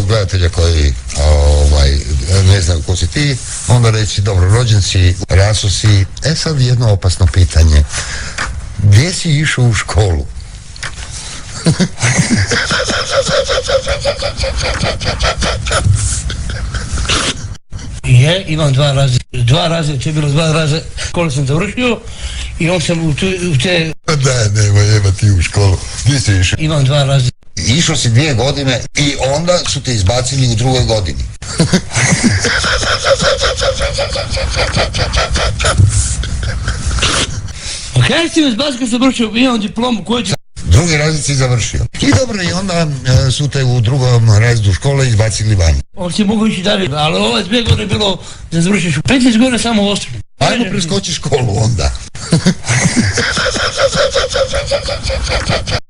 od gledatelja koji ne znaju ko si ti, onda reći dobro, rođen si, raso si. Sad jedno opasno pitanje. Gdje si išao u školu? Imam dva razreda, če je bilo dva razreda, školu sam završio i on sam u te... Da, nema ti u školu. Gdje si išao? Imam dva razreda. Išao si 2 godine i onda su te izbacili u 2. godini. A kaj si me izbacili kad sam završio, imam diplomu koju ću... 2. razred si završio. I dobro, i onda su te u 2. razredu škole izbacili van. On si mogu ići dalje, ali ove 2 godine je bilo da završiš 15 godina samo u osnovnom. Ajmo preskoči školu onda.